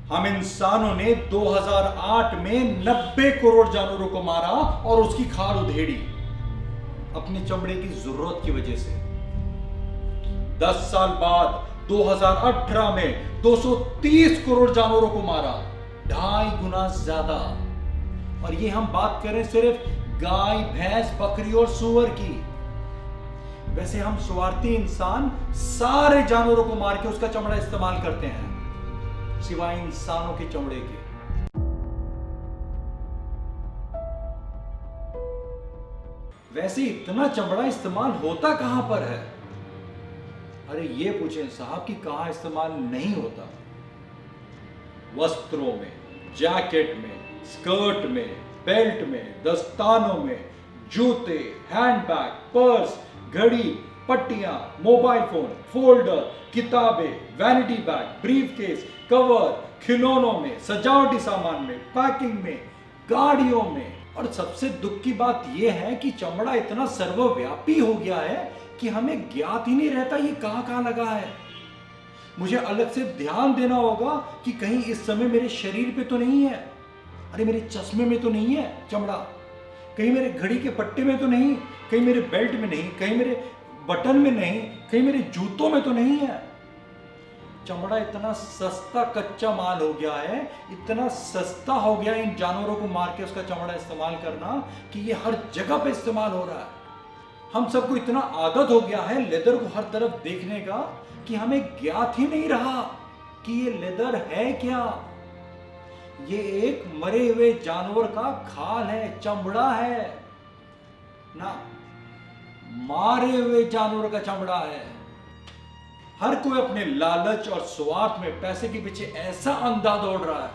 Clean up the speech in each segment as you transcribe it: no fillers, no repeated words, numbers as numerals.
हम इंसानों ने 2008 में 90 करोड़ जानवरों को मारा और उसकी खाल उधेड़ी अपने चमड़े की जरूरत की वजह से। 10 साल बाद 2018 में 230 करोड़ जानवरों को मारा, 2.5 गुना ज्यादा। और ये हम बात करें सिर्फ गाय, भैंस, बकरी और सूअर की। वैसे हम स्वार्थी इंसान सारे जानवरों को मार के उसका चमड़ा इस्तेमाल करते हैं, सिवाय इंसानों के चमड़े के। वैसे इतना चमड़ा इस्तेमाल होता कहां पर है? अरे ये पूछें साहब कि कहां इस्तेमाल नहीं होता। वस्त्रों में, जैकेट में, स्कर्ट में, बेल्ट में, दस्तानों में, जूते, हैंडबैग, पर्स, घड़ी, पट्टियां, मोबाइल फोन, फोल्डर, किताबें, वैनिटी बैग, ब्रीफकेस, कवर, खिलौनों में, सजावटी सामान में, पैकिंग में, गाड़ियों में। और सबसे दुख की बात यह है कि चमड़ा इतना सर्वव्यापी हो गया है कि हमें ज्ञात ही नहीं रहता ये कहां कहां लगा है। मुझे अलग से ध्यान देना होगा कि कहीं इस समय मेरे शरीर पे तो नहीं है, अरे मेरे चश्मे में तो नहीं है चमड़ा, कहीं मेरे घड़ी के पट्टे में तो नहीं, कहीं मेरे बेल्ट में नहीं, कहीं मेरे बटन में नहीं, कहीं मेरे जूतों में तो नहीं है। चमड़ा इतना सस्ता कच्चा माल हो गया है, इतना सस्ता हो गया इन जानवरों को मार के उसका चमड़ा इस्तेमाल करना कि ये हर जगह पे इस्तेमाल हो रहा है। हम सबको इतना आदत हो गया है लेदर को हर तरफ देखने का कि हमें ज्ञात ही नहीं रहा कि ये लेदर है क्या। ये एक मरे हुए जानवर का खाल है, चमड़ा है ना, मारे हुए जानवर का चमड़ा है। हर कोई अपने लालच और स्वार्थ में पैसे के पीछे ऐसा अंधा दौड़ रहा है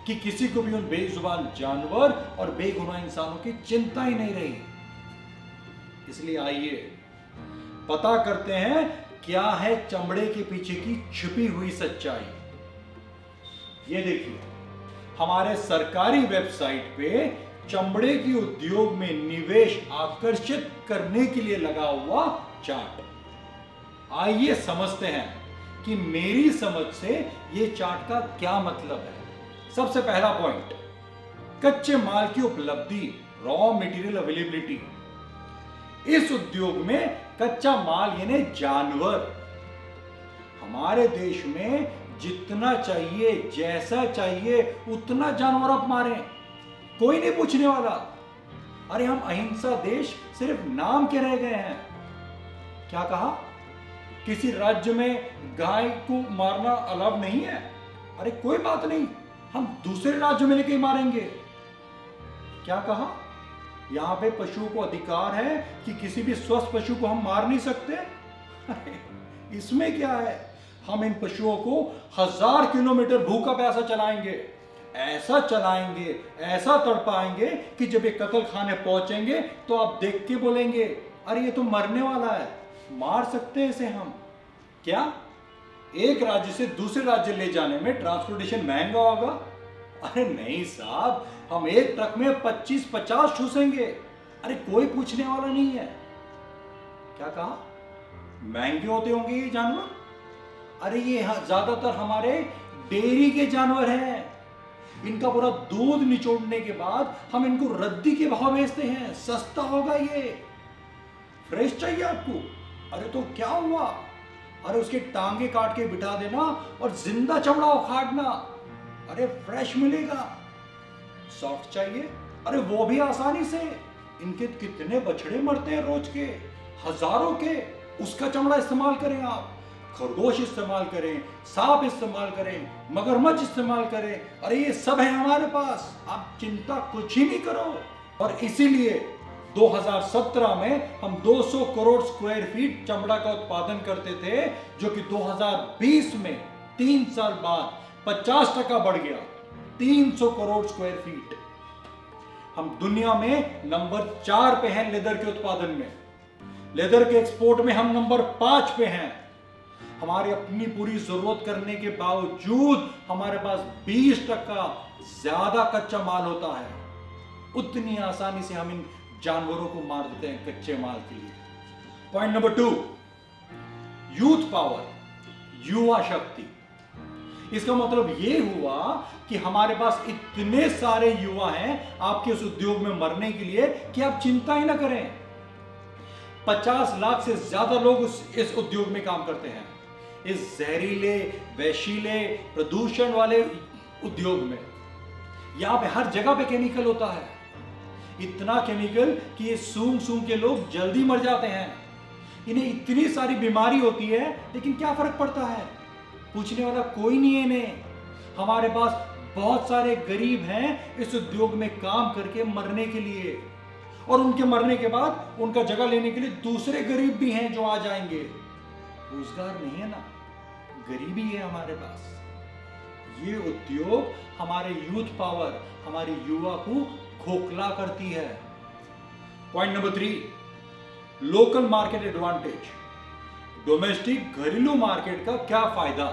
कि किसी को भी उन बेजुबान जानवर और बेगुनाह इंसानों की चिंता ही नहीं रही। इसलिए आइए पता करते हैं क्या है चमड़े के पीछे की छुपी हुई सच्चाई। ये देखिए, हमारे सरकारी वेबसाइट पे चमड़े के उद्योग में निवेश आकर्षित करने के लिए लगा हुआ चार्ट। आइए समझते हैं कि मेरी समझ से यह चार्ट का क्या मतलब है। सबसे पहला पॉइंट, कच्चे माल की उपलब्धि, रॉ मटेरियल अवेलेबिलिटी। इस उद्योग में कच्चा माल यानी जानवर हमारे देश में जितना चाहिए, जैसा चाहिए उतना जानवर आप मारें, कोई नहीं पूछने वाला। अरे हम अहिंसा देश सिर्फ नाम के रह गए हैं। क्या कहा? किसी राज्य में गाय को मारना अलाउ नहीं है? अरे कोई बात नहीं, हम दूसरे राज्य में लेके मारेंगे। क्या कहा? यहां पे पशुओं को अधिकार है कि किसी भी स्वस्थ पशु को हम मार नहीं सकते। इसमें क्या है, हम इन पशुओं को 1000 किलोमीटर भूखा प्यासा चलाएंगे, ऐसा चलाएंगे, ऐसा तड़पाएंगे कि जब ये कत्ल खाने पहुंचेंगे तो आप देख के बोलेंगे अरे ये तो मरने वाला है, मार सकते हैं इसे हम। क्या एक राज्य से दूसरे राज्य ले जाने में ट्रांसपोर्टेशन महंगा होगा? अरे नहीं साहब, हम एक ट्रक में 25-50 ठूसेंगे, अरे कोई पूछने वाला नहीं है। क्या कहा? महंगे होते होंगे ये जानवर? अरे ये ज्यादातर हमारे डेयरी के जानवर हैं। इनका पूरा दूध निचोड़ने के बाद हम इनको रद्दी के भाव बेचते हैं, सस्ता होगा ये। फ्रेश चाहिए आपको? अरे तो क्या हुआ, अरे उसके टांगे काट के बिठा देना और जिंदा चमड़ा उखाड़ना, अरे फ्रेश मिलेगा। सॉफ्ट चाहिए? अरे वो भी आसानी से। इनके कितने बछड़े मरते हैं रोज के, हजारों के, उसका चमड़ा इस्तेमाल करें आप। खरगोश इस्तेमाल करें, सांप इस्तेमाल करें, मगरमच्छ इस्तेमाल करें, अरे ये सब है हमारे पास, आप चिंता कुछ ही नहीं करो। और इसीलिए 2017 में हम 200 करोड़ स्क्वायर फीट चमड़ा का उत्पादन करते थे, जो कि 2020 में 3 साल बाद 50% बढ़ गया, 300 करोड़ स्क्वायर फीट। हम दुनिया में नंबर 4 पे हैं लेदर के उत्पादन में। लेदर के एक्सपोर्ट में हम नंबर 5 पे हैं। हमारी अपनी पूरी जरूरत करने के बावजूद हमारे पास 20% ज्यादा कच्चा माल होता है। उतनी आसानी से हम इन जानवरों को मार देते हैं कच्चे माल के लिए। पॉइंट नंबर 2, यूथ पावर, युवा शक्ति। इसका मतलब ये हुआ कि हमारे पास इतने सारे युवा हैं आपके उस उद्योग में मरने के लिए कि आप चिंता ही ना करें। 50 लाख से ज्यादा लोग इस उद्योग में काम करते हैं, इस जहरीले, वैशीले, प्रदूषण वाले उद्योग में। यहां पे हर जगह पे केमिकल होता है, इतना केमिकल कि ये सूंघ सूंघ के लोग जल्दी मर जाते हैं। इन्हें इतनी सारी बीमारी होती है, लेकिन क्या फर्क पड़ता है? पूछने वाला कोई नहीं है इन्हें। हमारे पास बहुत सारे गरीब हैं इस उद्योग में काम करके मरने के लिए, और उनके मरने के बाद उनका जगह लेने के लिए दूसरे गरीब भी हैं जो आ जाएंगे। रोजगार नहीं है ना, गरीबी है हमारे पास। ये उद्योग हमारे यूथ पावर, हमारे युवा को खोखला करती है। Point number 3, local market advantage. Domestic घरेलू मार्केट का क्या फायदा?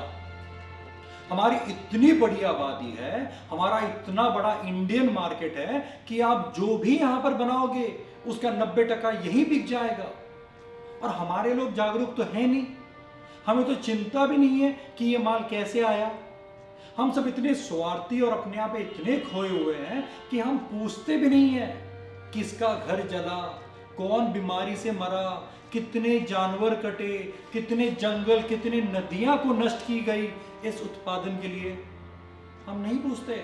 हमारी इतनी बड़ी आबादी है, हमारा इतना बड़ा इंडियन मार्केट है कि आप जो भी यहां पर बनाओगे उसका 90% यही बिक जाएगा। और हमारे लोग जागरूक तो है नहीं, हमें तो चिंता भी नहीं है कि ये माल कैसे आया। हम सब इतने स्वार्थी और अपने आप इतने खोए हुए हैं कि हम पूछते भी नहीं है किसका घर जला, कौन बीमारी से मरा, कितने जानवर कटे, कितने जंगल, कितनी नदियां को नष्ट की गई इस उत्पादन के लिए। हम नहीं पूछते,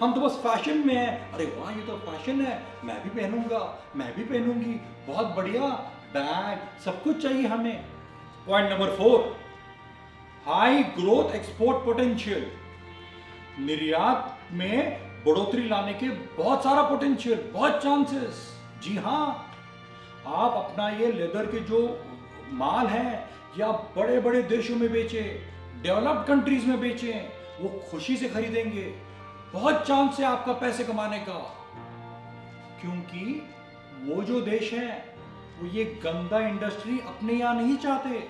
हम तो बस फैशन में है। अरे वाह, ये तो फैशन है, मैं भी पहनूंगा, मैं भी पहनूंगी, बहुत बढ़िया, बैग, सब कुछ चाहिए हमें। Point number 4, high growth export potential. निर्यात में बढ़ोतरी लाने के बहुत सारा पोटेंशियल, बहुत चांसेस। जी हां, आप अपना ये लेदर के जो माल है या बड़े बड़े देशों में बेचे, डेवलप्ड कंट्रीज में बेचे, वो खुशी से खरीदेंगे। बहुत चांस है आपका पैसे कमाने का, क्योंकि वो जो देश है वो ये गंदा इंडस्ट्री अपने यहां नहीं चाहते।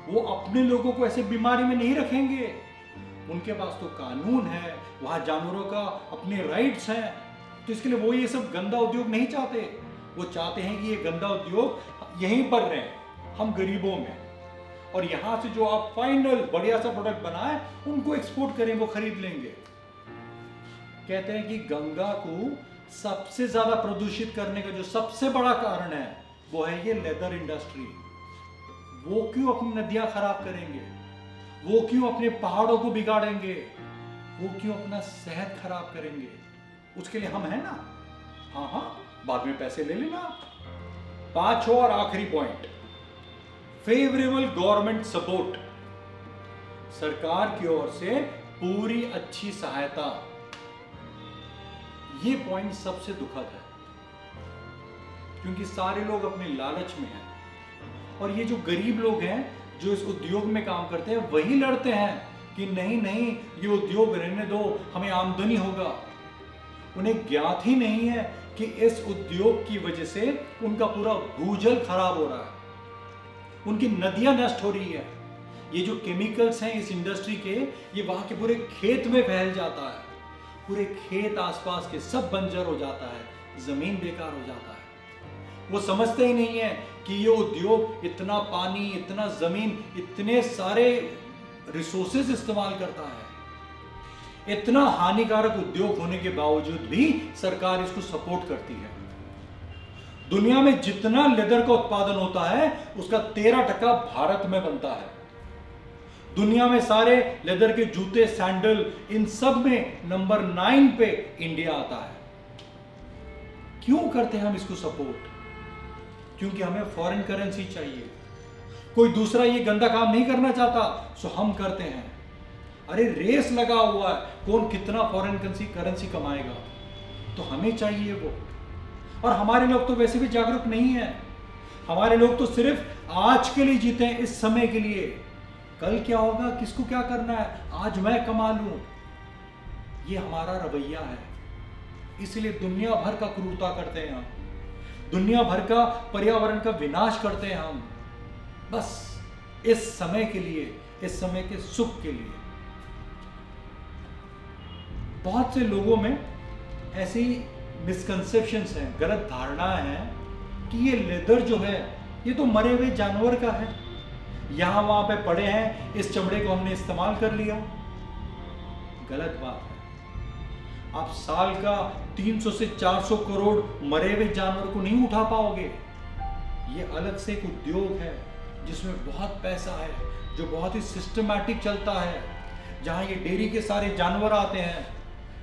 वो अपने लोगों को ऐसे बीमारी में नहीं रखेंगे। उनके पास तो कानून है, वहां जानवरों का अपने राइट्स हैं, तो इसके लिए वो ये सब गंदा उद्योग नहीं चाहते। वो चाहते हैं कि ये गंदा उद्योग यहीं पर रहे, हम गरीबों में, और यहां से जो आप फाइनल बढ़िया सा प्रोडक्ट बनाए उनको एक्सपोर्ट करें, वो खरीद लेंगे। कहते हैं कि गंगा को सबसे ज्यादा प्रदूषित करने का जो सबसे बड़ा कारण है वो है ये लेदर इंडस्ट्री। वो क्यों अपनी नदियां खराब करेंगे? वो क्यों अपने पहाड़ों को बिगाड़ेंगे? वो क्यों अपना सेहत खराब करेंगे? उसके लिए हम हैं ना। हाँ हाँ, बाद में पैसे ले लेना। 5वां और आखिरी पॉइंट, फेवरेबल गवर्नमेंट सपोर्ट। सरकार की ओर से पूरी अच्छी सहायता। ये पॉइंट सबसे दुखद है, क्योंकि सारे लोग अपने लालच में हैं, और ये जो गरीब लोग हैं जो इस उद्योग में काम करते हैं वही लड़ते हैं कि नहीं नहीं, ये उद्योग रहने दो, हमें आमदनी होगा। उन्हें ज्ञात ही नहीं है कि इस उद्योग की वजह से उनका पूरा भूजल खराब हो रहा है, उनकी नदियां नष्ट हो रही है। ये जो केमिकल्स हैं इस इंडस्ट्री के, ये वहां के पूरे खेत में फैल जाता है, पूरे खेत आसपास के सब बंजर हो जाता है, जमीन बेकार हो जाता है। वो समझते ही नहीं है कि ये उद्योग इतना पानी, इतना जमीन, इतने सारे रिसोर्सेज इस्तेमाल करता है। इतना हानिकारक उद्योग होने के बावजूद भी सरकार इसको सपोर्ट करती है। दुनिया में जितना लेदर का उत्पादन होता है उसका 13% भारत में बनता है। दुनिया में सारे लेदर के जूते, सैंडल, इन सब में नंबर 9 पे इंडिया आता है। क्यों करते हैं हम इसको सपोर्ट? क्योंकि हमें फॉरेन करेंसी चाहिए। कोई दूसरा ये गंदा काम नहीं करना चाहता, सो हम करते हैं। अरे रेस लगा हुआ है, कौन कितना फॉरेन करेंसी कमाएगा, तो हमें चाहिए वो। और हमारे लोग तो वैसे भी जागरूक नहीं है। हमारे लोग तो सिर्फ आज के लिए जीते हैं, इस समय के लिए। कल क्या होगा, किसको क्या करना है, आज मैं कमा लूं, ये हमारा रवैया है। इसलिए दुनिया भर का क्रूरता करते हैं हम, दुनिया भर का पर्यावरण का विनाश करते हैं हम, बस इस समय के लिए, इस समय के सुख के लिए। बहुत से लोगों में ऐसी मिसकंसेप्शंस हैं, गलत धारणाएं हैं कि ये लेदर जो है ये तो मरे हुए जानवर का है, यहां वहां पे पड़े हैं, इस चमड़े को हमने इस्तेमाल कर लिया, गलत बात है। आप साल का 300 से 400 करोड़ मरे हुए जानवर को नहीं उठा पाओगे। ये अलग से एक उद्योग है जिसमें बहुत पैसा है, जो बहुत ही सिस्टमैटिक चलता है, जहां ये डेयरी के सारे जानवर आते हैं,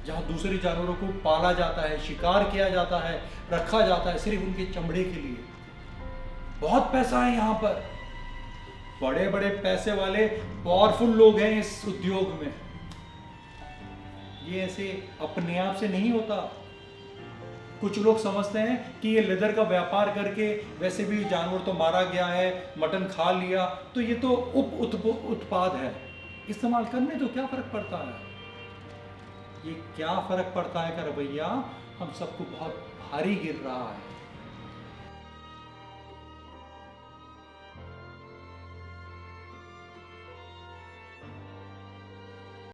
जहां दूसरे जानवरों को पाला जाता है, शिकार किया जाता है, रखा जाता है सिर्फ उनके चमड़े के लिए। बहुत पैसा है यहाँ पर, बड़े बड़े पैसे वाले पावरफुल लोग हैं इस उद्योग में। ये ऐसे अपने आप से नहीं होता। कुछ लोग समझते हैं कि ये लेदर का व्यापार करके वैसे भी जानवर तो मारा गया है, मटन खा लिया, तो ये तो उत्पाद है, इस्तेमाल करने तो क्या फर्क पड़ता है। ये क्या फर्क पड़ता है का रवैया हम सबको बहुत भारी गिर रहा है।